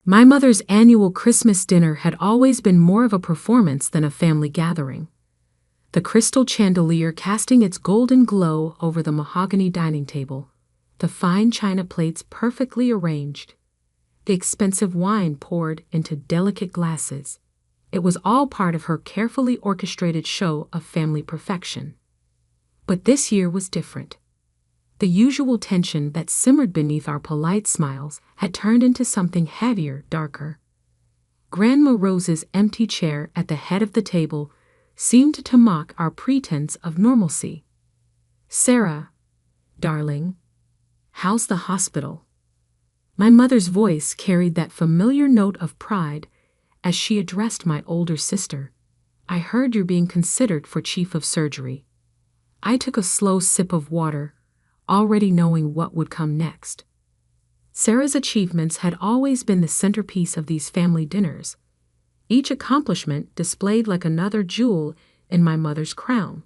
My mother's annual Christmas dinner had always been more of a performance than a family gathering. The crystal chandelier casting its golden glow over the mahogany dining table, the fine china plates perfectly arranged, the expensive wine poured into delicate glasses. It was all part of her carefully orchestrated show of family perfection. But this year was different. The usual tension that simmered beneath our polite smiles had turned into something heavier, darker. Grandma Rose's empty chair at the head of the table seemed to mock our pretense of normalcy. "Sarah, darling, how's the hospital?" My mother's voice carried that familiar note of pride as she addressed my older sister. "I heard you're being considered for chief of surgery." I took a slow sip of water, already knowing what would come next. Sarah's achievements had always been the centerpiece of these family dinners, each accomplishment displayed like another jewel in my mother's crown.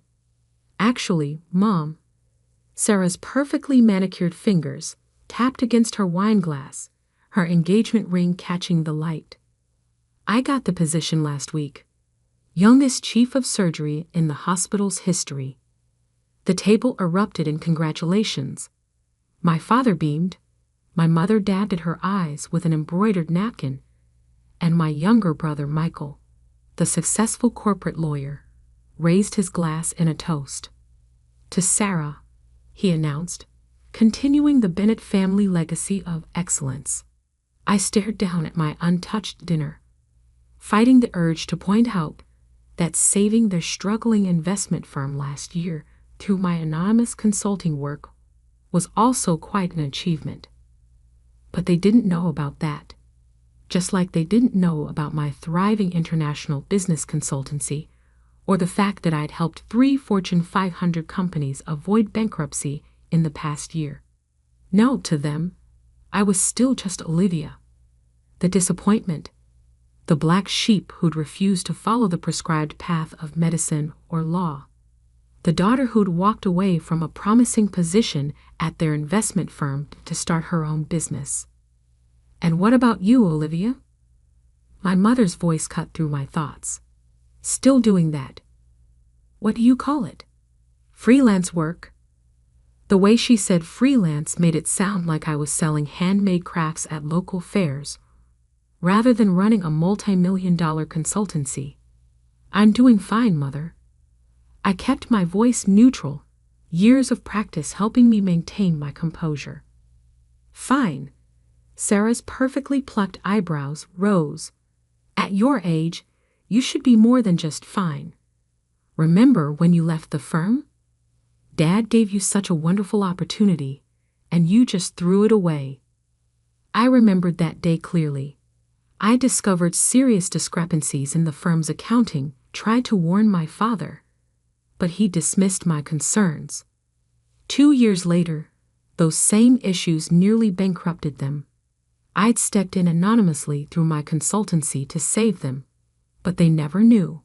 "Actually, Mom," Sarah's perfectly manicured fingers tapped against her wine glass, her engagement ring catching the light. "I got the position last week. Youngest chief of surgery in the hospital's history." The table erupted in congratulations. My father beamed, my mother dabbed at her eyes with an embroidered napkin, and my younger brother Michael, the successful corporate lawyer, raised his glass in a toast. "To Sarah," he announced, continuing the Bennett family legacy of excellence. I stared down at my untouched dinner, fighting the urge to point out that saving their struggling investment firm last year through my anonymous consulting work was also quite an achievement. But they didn't know about that, just like they didn't know about my thriving international business consultancy or the fact that I'd helped 3 Fortune 500 companies avoid bankruptcy in the past year. No, to them, I was still just Olivia, the disappointment, the black sheep who'd refused to follow the prescribed path of medicine or law, the daughter who'd walked away from a promising position at their investment firm to start her own business. "And what about you, Olivia?" My mother's voice cut through my thoughts. "Still doing that. What do you call it? Freelance work?" The way she said freelance made it sound like I was selling handmade crafts at local fairs, rather than running a multi-million-dollar consultancy. "I'm doing fine, Mother." I kept my voice neutral, years of practice helping me maintain my composure. "Fine." Sarah's perfectly plucked eyebrows rose. "At your age, you should be more than just fine. Remember when you left the firm? Dad gave you such a wonderful opportunity, and you just threw it away." I remembered that day clearly. I discovered serious discrepancies in the firm's accounting, tried to warn my father, but he dismissed my concerns. 2 years later, those same issues nearly bankrupted them. I'd stepped in anonymously through my consultancy to save them, but they never knew.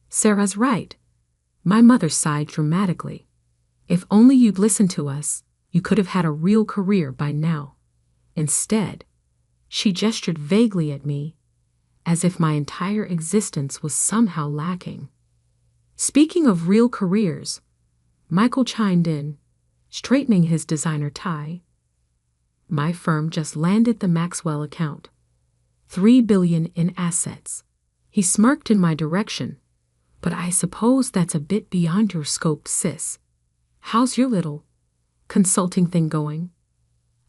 "Sarah's right," my mother sighed dramatically. "If only you'd listened to us, you could have had a real career by now. Instead," she gestured vaguely at me, as if my entire existence was somehow lacking. Speaking of real careers, Michael chimed in, straightening his designer tie. "My firm just landed the Maxwell account. $3 billion in assets." He smirked in my direction. "But I suppose that's a bit beyond your scope, sis. How's your little consulting thing going?"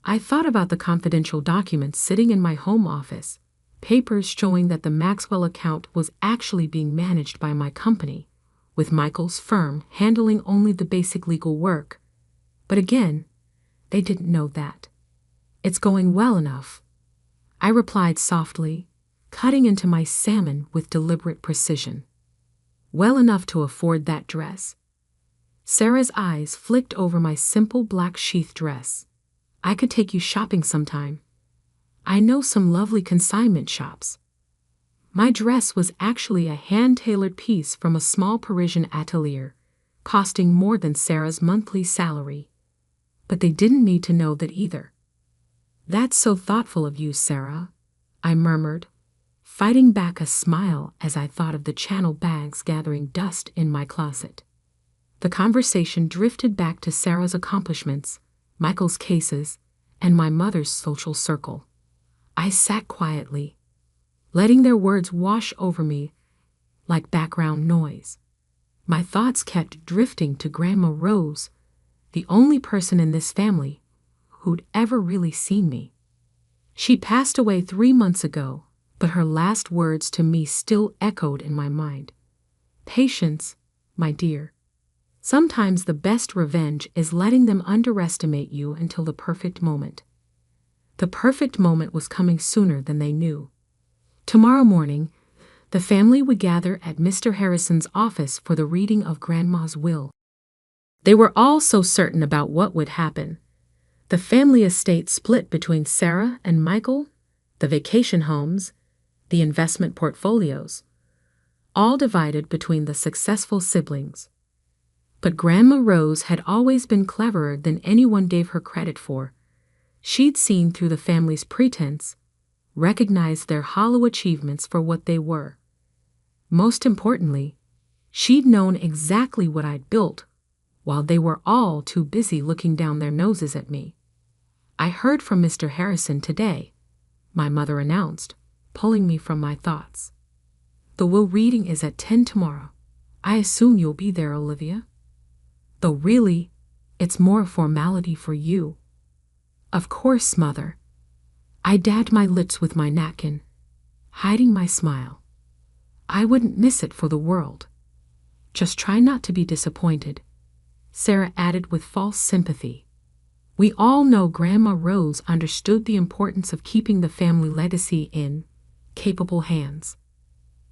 I thought about the confidential documents sitting in my home office, papers showing that the Maxwell account was actually being managed by my company, with Michael's firm handling only the basic legal work. But again, they didn't know that. "It's going well enough," I replied softly, cutting into my salmon with deliberate precision. "Well enough to afford that dress." Sarah's eyes flicked over my simple black sheath dress. "I could take you shopping sometime. I know some lovely consignment shops." My dress was actually a hand-tailored piece from a small Parisian atelier, costing more than Sarah's monthly salary. But they didn't need to know that either. "That's so thoughtful of you, Sarah," I murmured, fighting back a smile as I thought of the Channel bags gathering dust in my closet. The conversation drifted back to Sarah's accomplishments, Michael's cases, and my mother's social circle. I sat quietly, letting their words wash over me like background noise. My thoughts kept drifting to Grandma Rose, the only person in this family who'd ever really seen me. She passed away 3 months ago, but her last words to me still echoed in my mind. Patience, my dear. Sometimes the best revenge is letting them underestimate you until the perfect moment. The perfect moment was coming sooner than they knew. Tomorrow morning, the family would gather at Mr. Harrison's office for the reading of Grandma's will. They were all so certain about what would happen. The family estate split between Sarah and Michael, the vacation homes, the investment portfolios, all divided between the successful siblings. But Grandma Rose had always been cleverer than anyone gave her credit for. She'd seen through the family's pretense, recognized their hollow achievements for what they were. Most importantly, she'd known exactly what I'd built, while they were all too busy looking down their noses at me. I heard from Mr. Harrison today, my mother announced, pulling me from my thoughts. The will reading is at 10 tomorrow. I assume you'll be there, Olivia? Though really, it's more a formality for you. Of course, Mother. I dabbed my lips with my napkin, hiding my smile. I wouldn't miss it for the world. Just try not to be disappointed, Sarah added with false sympathy. We all know Grandma Rose understood the importance of keeping the family legacy in capable hands.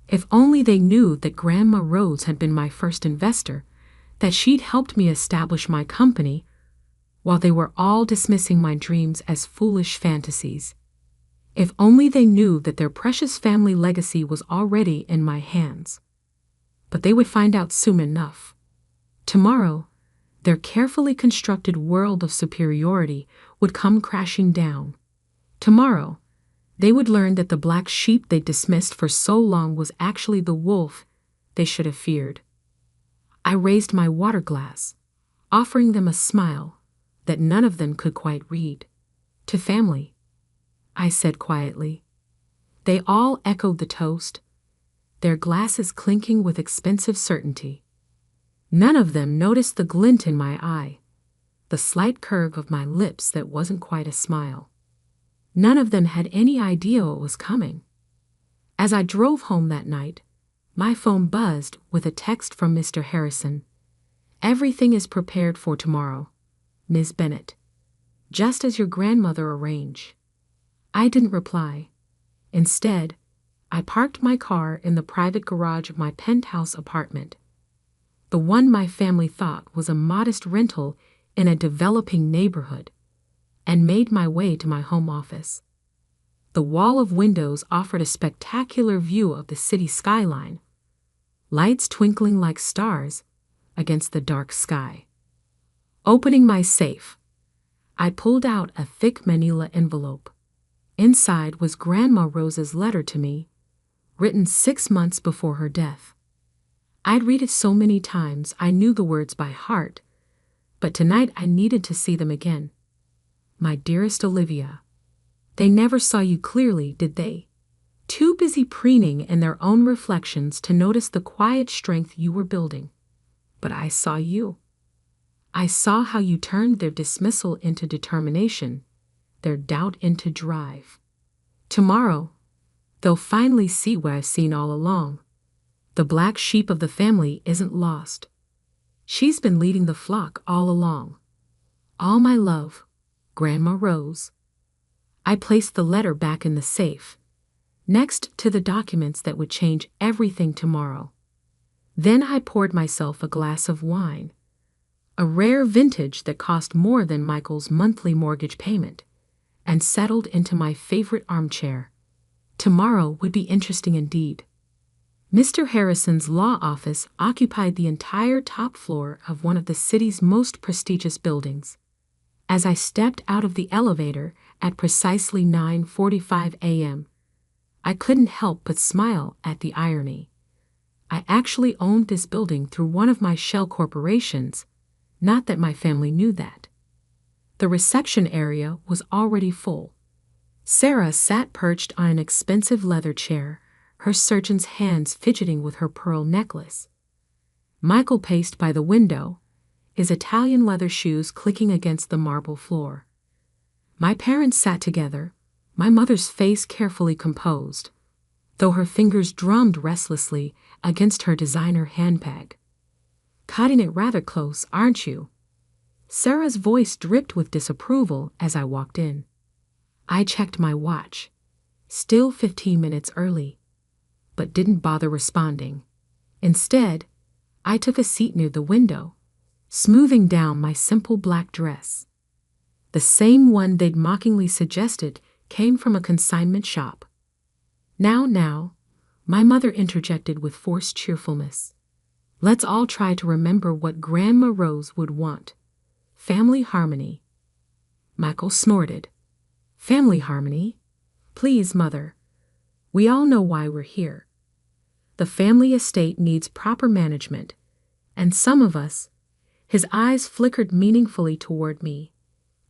If only they knew that Grandma Rose had been my first investor, that she'd helped me establish my company, while they were all dismissing my dreams as foolish fantasies. If only they knew that their precious family legacy was already in my hands. But they would find out soon enough. Tomorrow, their carefully constructed world of superiority would come crashing down. Tomorrow, they would learn that the black sheep they dismissed for so long was actually the wolf they should have feared. I raised my water glass, offering them a smile that none of them could quite read. To family, I said quietly. They all echoed the toast, their glasses clinking with expensive certainty. None of them noticed the glint in my eye, the slight curve of my lips that wasn't quite a smile. None of them had any idea what was coming. As I drove home that night, my phone buzzed with a text from Mr. Harrison. Everything is prepared for tomorrow, Ms. Bennett, just as your grandmother arranged. I didn't reply. Instead, I parked my car in the private garage of my penthouse apartment, the one my family thought was a modest rental in a developing neighborhood, and made my way to my home office. The wall of windows offered a spectacular view of the city skyline, lights twinkling like stars against the dark sky. Opening my safe, I pulled out a thick manila envelope. Inside was Grandma Rose's letter to me, written 6 months before her death. I'd read it so many times I knew the words by heart, but tonight I needed to see them again. My dearest Olivia, they never saw you clearly, did they? Too busy preening in their own reflections to notice the quiet strength you were building. But I saw you. I saw how you turned their dismissal into determination, their doubt into drive. Tomorrow, they'll finally see what I've seen all along. The black sheep of the family isn't lost. She's been leading the flock all along. All my love, Grandma Rose. I placed the letter back in the safe, next to the documents that would change everything tomorrow. Then I poured myself a glass of wine, a rare vintage that cost more than Michael's monthly mortgage payment, and settled into my favorite armchair. Tomorrow would be interesting indeed. Mr. Harrison's law office occupied the entire top floor of one of the city's most prestigious buildings. As I stepped out of the elevator at precisely 9:45 a.m., I couldn't help but smile at the irony. I actually owned this building through one of my shell corporations, not that my family knew that. The reception area was already full. Sarah sat perched on an expensive leather chair, her surgeon's hands fidgeting with her pearl necklace. Michael paced by the window, his Italian leather shoes clicking against the marble floor. My parents sat together, my mother's face carefully composed, though her fingers drummed restlessly against her designer handbag. "Cutting it rather close, aren't you?" Sarah's voice dripped with disapproval as I walked in. I checked my watch. Still 15 minutes early, but didn't bother responding. Instead, I took a seat near the window, smoothing down my simple black dress. The same one they'd mockingly suggested came from a consignment shop. Now, my mother interjected with forced cheerfulness. "Let's all try to remember what Grandma Rose would want. Family harmony." Michael snorted. "Family harmony? Please, Mother. We all know why we're here. The family estate needs proper management, and some of us," his eyes flickered meaningfully toward me,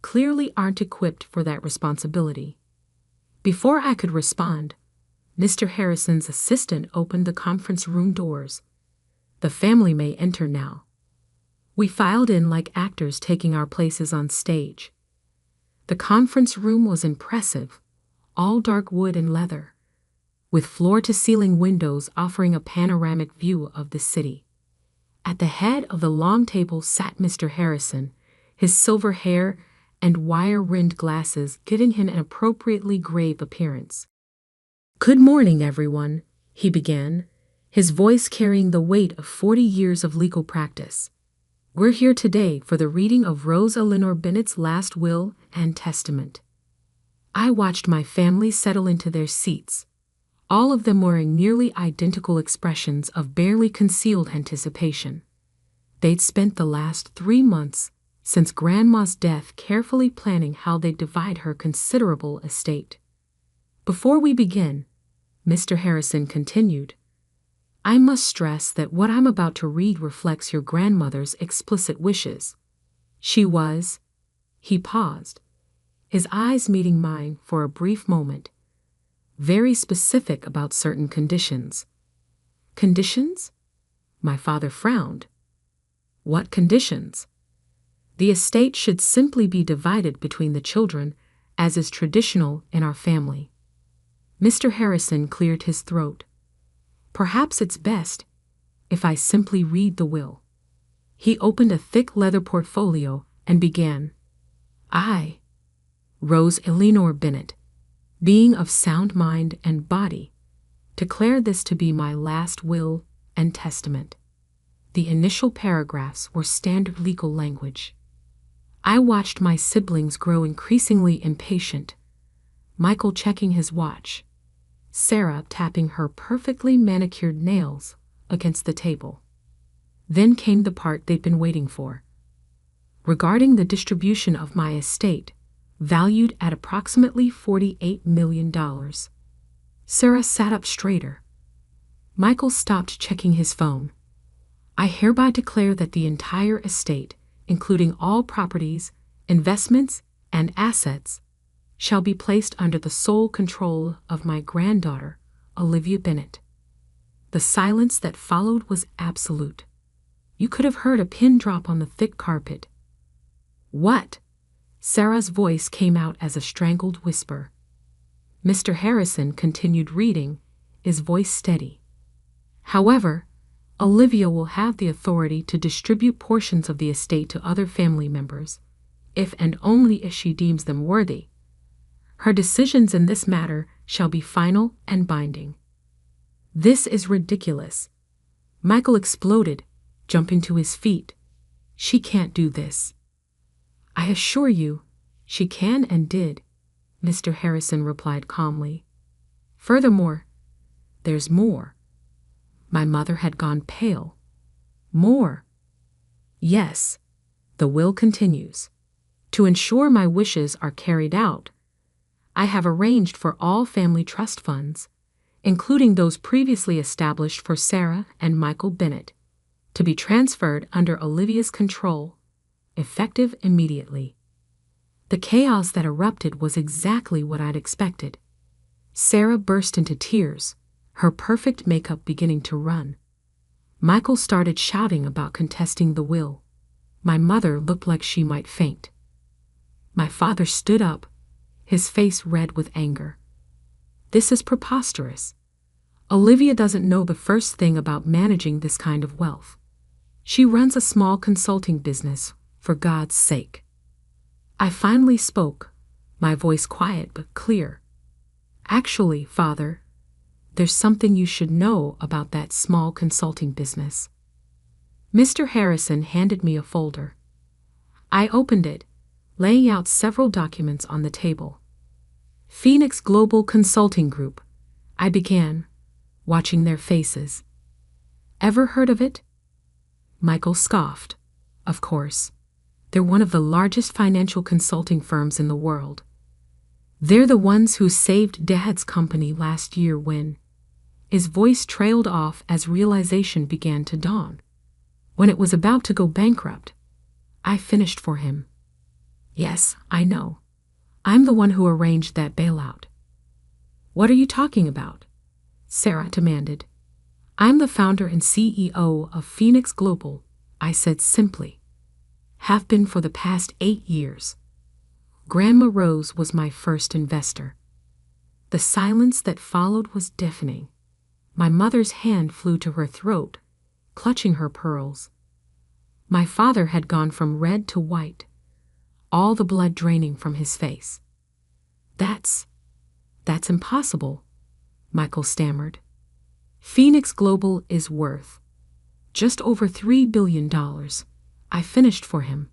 "clearly aren't equipped for that responsibility." Before I could respond, Mr. Harrison's assistant opened the conference room doors. "The family may enter now." We filed in like actors taking our places on stage. The conference room was impressive, all dark wood and leather, with floor-to-ceiling windows offering a panoramic view of the city. At the head of the long table sat Mr. Harrison, his silver hair and wire-rimmed glasses giving him an appropriately grave appearance. "Good morning, everyone," he began, his voice carrying the weight of 40 years of legal practice. "We're here today for the reading of Rose Eleanor Bennett's last will and testament." I watched my family settle into their seats, all of them wearing nearly identical expressions of barely concealed anticipation. They'd spent the last 3 months since Grandma's death carefully planning how they'd divide her considerable estate. "Before we begin," Mr. Harrison continued, "I must stress that what I'm about to read reflects your grandmother's explicit wishes. She was—" He paused, his eyes meeting mine for a brief moment, "very specific about certain conditions." "Conditions?" My father frowned. "What conditions?" "The estate should simply be divided between the children, as is traditional in our family." Mr. Harrison cleared his throat. "Perhaps it's best if I simply read the will." He opened a thick leather portfolio and began. "I, Rose Eleanor Bennett, being of sound mind and body, declare this to be my last will and testament." The initial paragraphs were standard legal language. I watched my siblings grow increasingly impatient, Michael checking his watch, Sarah tapping her perfectly manicured nails against the table. Then came the part they'd been waiting for. "Regarding the distribution of my estate, valued at approximately $48 million. Sarah sat up straighter. Michael stopped checking his phone. "I hereby declare that the entire estate, including all properties, investments, and assets, shall be placed under the sole control of my granddaughter, Olivia Bennett." The silence that followed was absolute. You could have heard a pin drop on the thick carpet. "What?" Sarah's voice came out as a strangled whisper. Mr. Harrison continued reading, his voice steady. "However, Olivia will have the authority to distribute portions of the estate to other family members, if and only if she deems them worthy. Her decisions in this matter shall be final and binding." "This is ridiculous," Michael exploded, jumping to his feet. "She can't do this." "I assure you, she can and did," Mr. Harrison replied calmly. "Furthermore, there's more." My mother had gone pale. "More?" "Yes," the will continues. "To ensure my wishes are carried out, I have arranged for all family trust funds, including those previously established for Sarah and Michael Bennett, to be transferred under Olivia's control, effective immediately. The chaos that erupted was exactly what I'd expected. Sarah burst into tears, her perfect makeup beginning to run. Michael started shouting about contesting the will. My mother looked like she might faint. My father stood up, his face red with anger. This is preposterous. Olivia doesn't know the first thing about managing this kind of wealth. She runs a small consulting business, for God's sake. I finally spoke, my voice quiet but clear. Actually, Father, there's something you should know about that small consulting business. Mr. Harrison handed me a folder. I opened it, laying out several documents on the table. Phoenix Global Consulting Group, I began, watching their faces. Ever heard of it? Michael scoffed. Of course. They're one of the largest financial consulting firms in the world. They're the ones who saved Dad's company last year when... His voice trailed off as realization began to dawn. When it was about to go bankrupt, I finished for him. Yes, I know. I'm the one who arranged that bailout. What are you talking about? Sarah demanded. I'm the founder and CEO of Phoenix Global, I said simply. Have been for the past 8 years. Grandma Rose was my first investor. The silence that followed was deafening. My mother's hand flew to her throat, clutching her pearls. My father had gone from red to white, all the blood draining from his face. That's impossible, Michael stammered. Phoenix Global is worth just over $3 billion. I finished for him.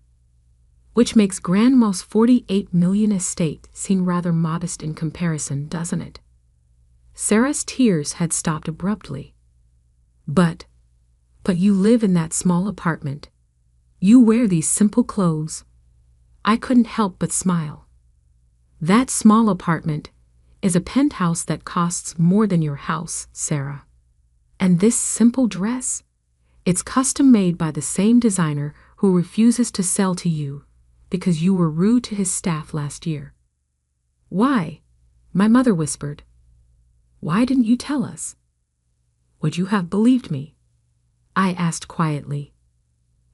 Which makes Grandma's $48 million estate seem rather modest in comparison, doesn't it? Sarah's tears had stopped abruptly. But you live in that small apartment. You wear these simple clothes. I couldn't help but smile. That small apartment is a penthouse that costs more than your house, Sarah. And this simple dress? It's custom made by the same designer who refuses to sell to you because you were rude to his staff last year. Why? My mother whispered. Why didn't you tell us? Would you have believed me? I asked quietly.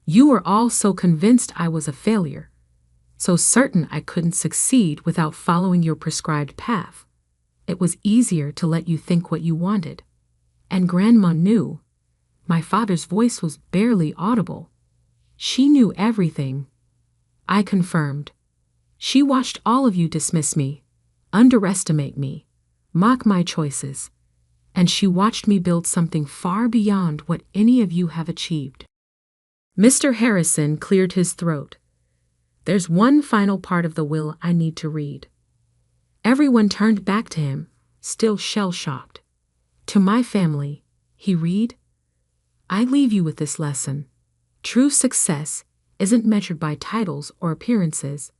You were all so convinced I was a failure, so certain I couldn't succeed without following your prescribed path. It was easier to let you think what you wanted. And Grandma knew. My father's voice was barely audible. She knew everything. I confirmed. She watched all of you dismiss me, underestimate me, mock my choices, and she watched me build something far beyond what any of you have achieved. Mr. Harrison cleared his throat. There's one final part of the will I need to read. Everyone turned back to him, still shell-shocked. To my family, he read, I leave you with this lesson. True success isn't measured by titles or appearances,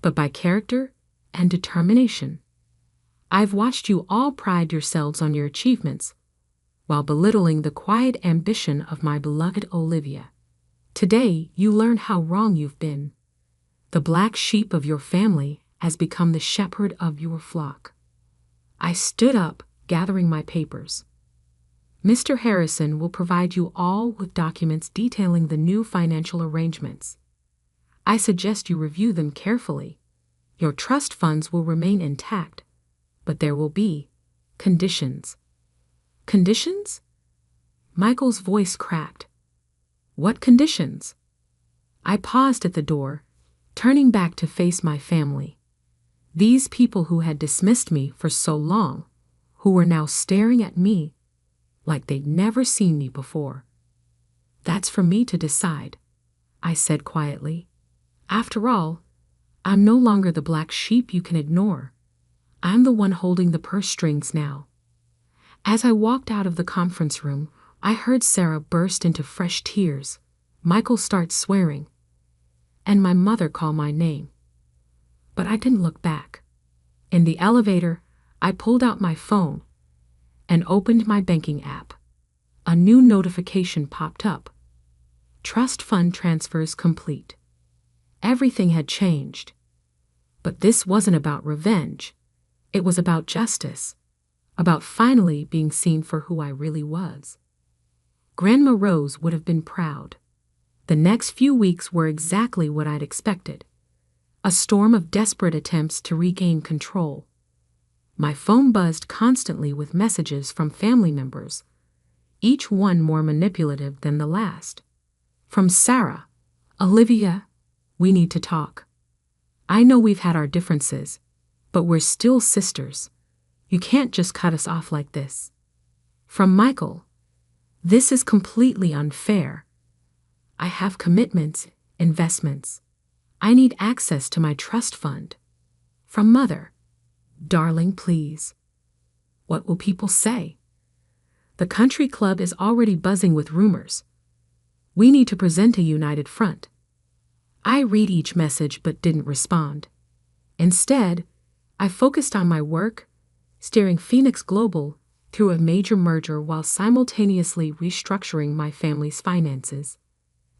but by character and determination. I've watched you all pride yourselves on your achievements, while belittling the quiet ambition of my beloved Olivia. Today, you learn how wrong you've been. The black sheep of your family has become the shepherd of your flock. I stood up, gathering my papers. Mr. Harrison will provide you all with documents detailing the new financial arrangements. I suggest you review them carefully. Your trust funds will remain intact, but there will be conditions. Conditions? Michael's voice cracked. What conditions? I paused at the door, turning back to face my family. These people who had dismissed me for so long, who were now staring at me like they'd never seen me before. That's for me to decide, I said quietly. After all, I'm no longer the black sheep you can ignore. I'm the one holding the purse strings now. As I walked out of the conference room, I heard Sarah burst into fresh tears, Michael start swearing, and my mother call my name. But I didn't look back. In the elevator, I pulled out my phone and opened my banking app. A new notification popped up. Trust fund transfers complete. Everything had changed. But this wasn't about revenge. It was about justice. About finally being seen for who I really was. Grandma Rose would have been proud. The next few weeks were exactly what I'd expected. A storm of desperate attempts to regain control. My phone buzzed constantly with messages from family members, each one more manipulative than the last. From Sarah, "Olivia, we need to talk. I know we've had our differences, but we're still sisters. You can't just cut us off like this." From Michael, "This is completely unfair. I have commitments, investments. I need access to my trust fund." From Mother, "Darling, please. What will people say? The country club is already buzzing with rumors. We need to present a united front." I read each message but didn't respond. Instead, I focused on my work, steering Phoenix Global through a major merger while simultaneously restructuring my family's finances.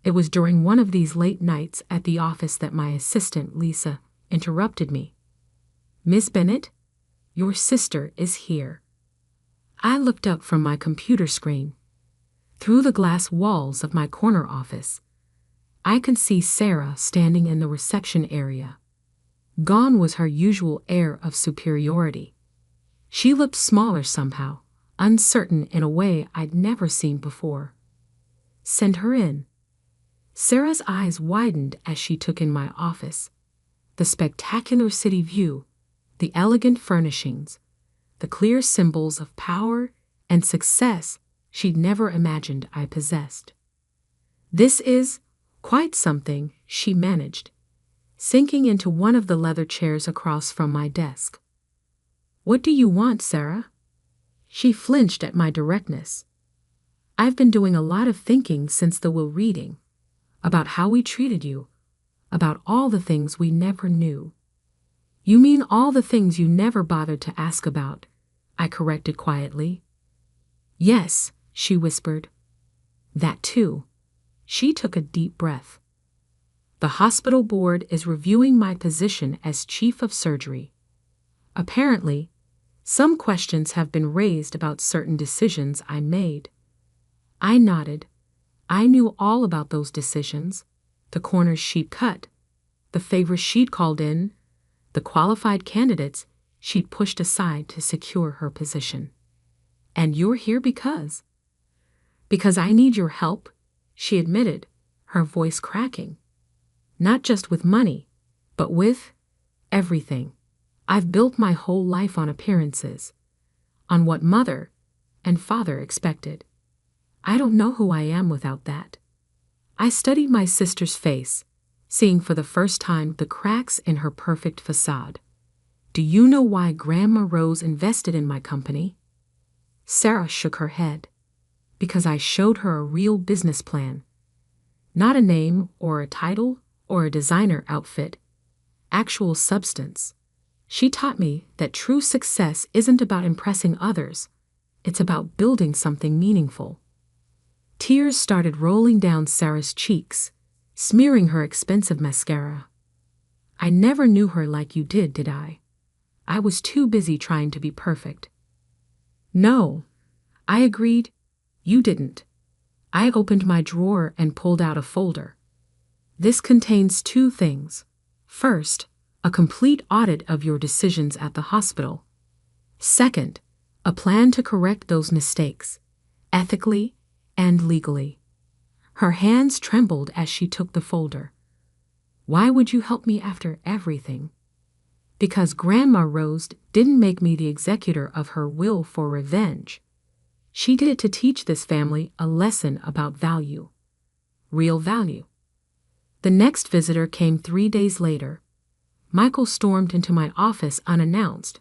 It was during one of these late nights at the office that my assistant, Lisa, interrupted me. "Miss Bennett, your sister is here." I looked up from my computer screen. Through the glass walls of my corner office, I could see Sarah standing in the reception area. Gone was her usual air of superiority. She looked smaller somehow, uncertain in a way I'd never seen before. "Send her in." Sarah's eyes widened as she took in my office. The spectacular city view, the elegant furnishings, the clear symbols of power and success she'd never imagined I possessed. "This is quite something," she managed, sinking into one of the leather chairs across from my desk. "What do you want, Sarah?" She flinched at my directness. "I've been doing a lot of thinking since the will reading, about how we treated you, about all the things we never knew." "You mean all the things you never bothered to ask about," I corrected quietly. "Yes," she whispered. "That too." She took a deep breath. "The hospital board is reviewing my position as chief of surgery. Apparently, some questions have been raised about certain decisions I made." I nodded. I knew all about those decisions, the corners she'd cut, the favors she'd called in, the qualified candidates she'd pushed aside to secure her position. "And you're here because?" "Because I need your help," she admitted, her voice cracking. "Not just with money, but with everything. I've built my whole life on appearances, on what Mother and Father expected. I don't know who I am without that." I studied my sister's face, seeing for the first time the cracks in her perfect facade. "Do you know why Grandma Rose invested in my company?" Sarah shook her head. "Because I showed her a real business plan. Not a name or a title or a designer outfit. Actual substance. She taught me that true success isn't about impressing others. It's about building something meaningful." Tears started rolling down Sarah's cheeks, smearing her expensive mascara. "I never knew her like you did I? I was too busy trying to be perfect." "No," I agreed. "You didn't." I opened my drawer and pulled out a folder. "This contains two things. First, a complete audit of your decisions at the hospital. Second, a plan to correct those mistakes, ethically and legally." Her hands trembled as she took the folder. "Why would you help me after everything?" "Because Grandma Rose didn't make me the executor of her will for revenge. She did it to teach this family a lesson about value. Real value." The next visitor came 3 days later. Michael stormed into my office unannounced,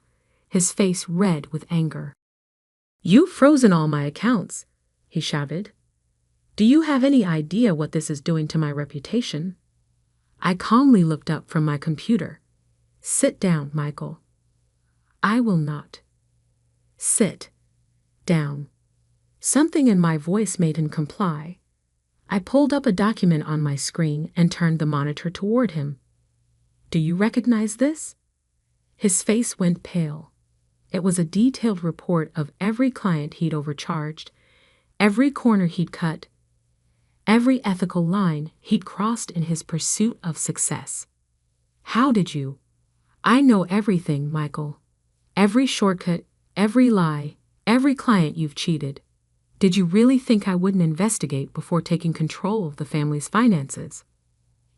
his face red with anger. "You've frozen all my accounts," he shouted. "Do you have any idea what this is doing to my reputation?" I calmly looked up from my computer. "Sit down, Michael." "I will not." "Sit." Down. Something in my voice made him comply. I pulled up a document on my screen and turned the monitor toward him. Do you recognize this? His face went pale. It was a detailed report of every client he'd overcharged, every corner he'd cut, every ethical line he'd crossed in his pursuit of success. How did you? I know everything, Michael. Every shortcut, every lie, every client you've cheated. Did you really think I wouldn't investigate before taking control of the family's finances?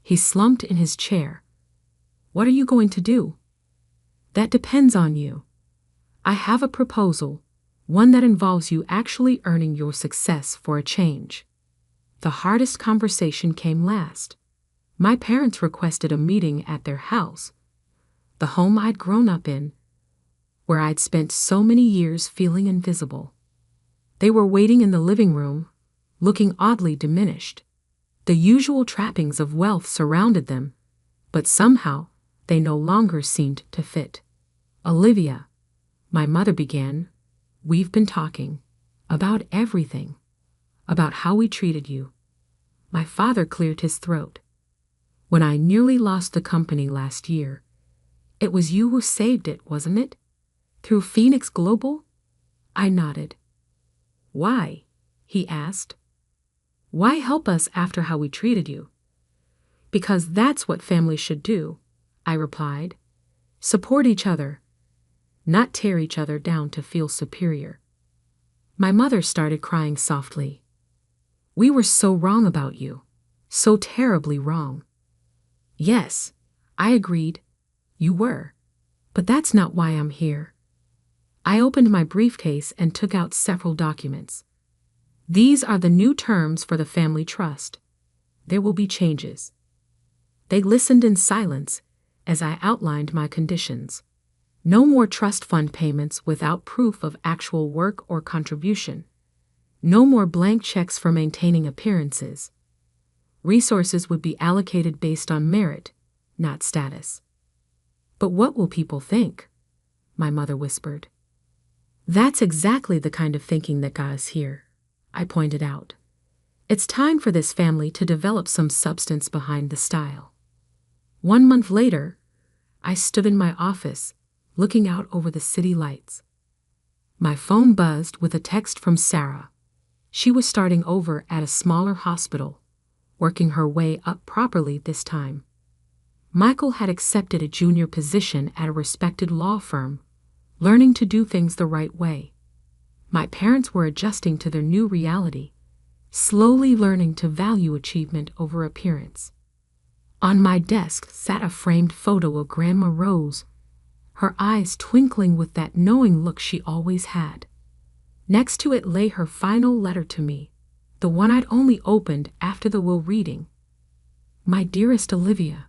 He slumped in his chair. What are you going to do? That depends on you. I have a proposal, one that involves you actually earning your success for a change. The hardest conversation came last. My parents requested a meeting at their house, the home I'd grown up in, where I'd spent so many years feeling invisible. They were waiting in the living room, looking oddly diminished. The usual trappings of wealth surrounded them, but somehow they no longer seemed to fit. Olivia, my mother began, we've been talking about everything, about how we treated you. My father cleared his throat. When I nearly lost the company last year, it was you who saved it, wasn't it? Through Phoenix Global? I nodded. Why? He asked. Why help us after how we treated you? Because that's what families should do, I replied. Support each other, not tear each other down to feel superior. My mother started crying softly. We were so wrong about you, so terribly wrong. Yes, I agreed, you were, but that's not why I'm here. I opened my briefcase and took out several documents. These are the new terms for the family trust. There will be changes. They listened in silence as I outlined my conditions. No more trust fund payments without proof of actual work or contribution. No more blank checks for maintaining appearances. Resources would be allocated based on merit, not status. But what will people think? My mother whispered. That's exactly the kind of thinking that got us here, I pointed out. It's time for this family to develop some substance behind the style. 1 month later, I stood in my office, looking out over the city lights. My phone buzzed with a text from Sarah. She was starting over at a smaller hospital, working her way up properly this time. Michael had accepted a junior position at a respected law firm, learning to do things the right way. My parents were adjusting to their new reality, slowly learning to value achievement over appearance. On my desk sat a framed photo of Grandma Rose, her eyes twinkling with that knowing look she always had. Next to it lay her final letter to me, the one I'd only opened after the will reading. My dearest Olivia,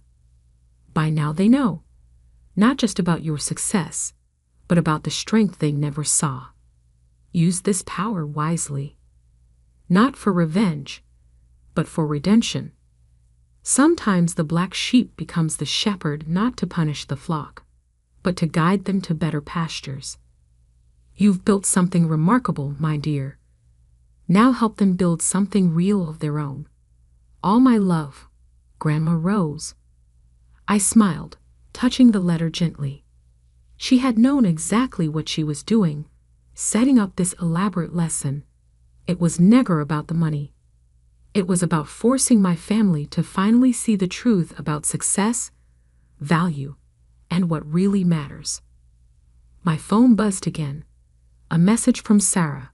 by now they know, not just about your success, but about the strength they never saw. Use this power wisely. Not for revenge, but for redemption. Sometimes the black sheep becomes the shepherd not to punish the flock, but to guide them to better pastures. You've built something remarkable, my dear. Now help them build something real of their own. All my love, Grandma Rose. I smiled, touching the letter gently. She had known exactly what she was doing, setting up this elaborate lesson. It was never about the money. It was about forcing my family to finally see the truth about success, value, and what really matters. My phone buzzed again. A message from Sarah.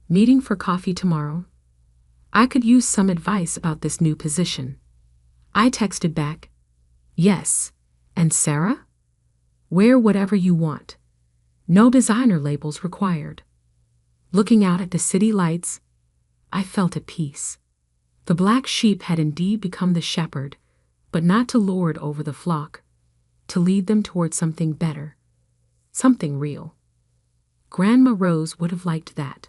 Meeting for coffee tomorrow? I could use some advice about this new position. I texted back, yes. And Sarah? Wear whatever you want. No designer labels required. Looking out at the city lights, I felt at peace. The black sheep had indeed become the shepherd, but not to lord over the flock, to lead them toward something better, something real. Grandma Rose would have liked that.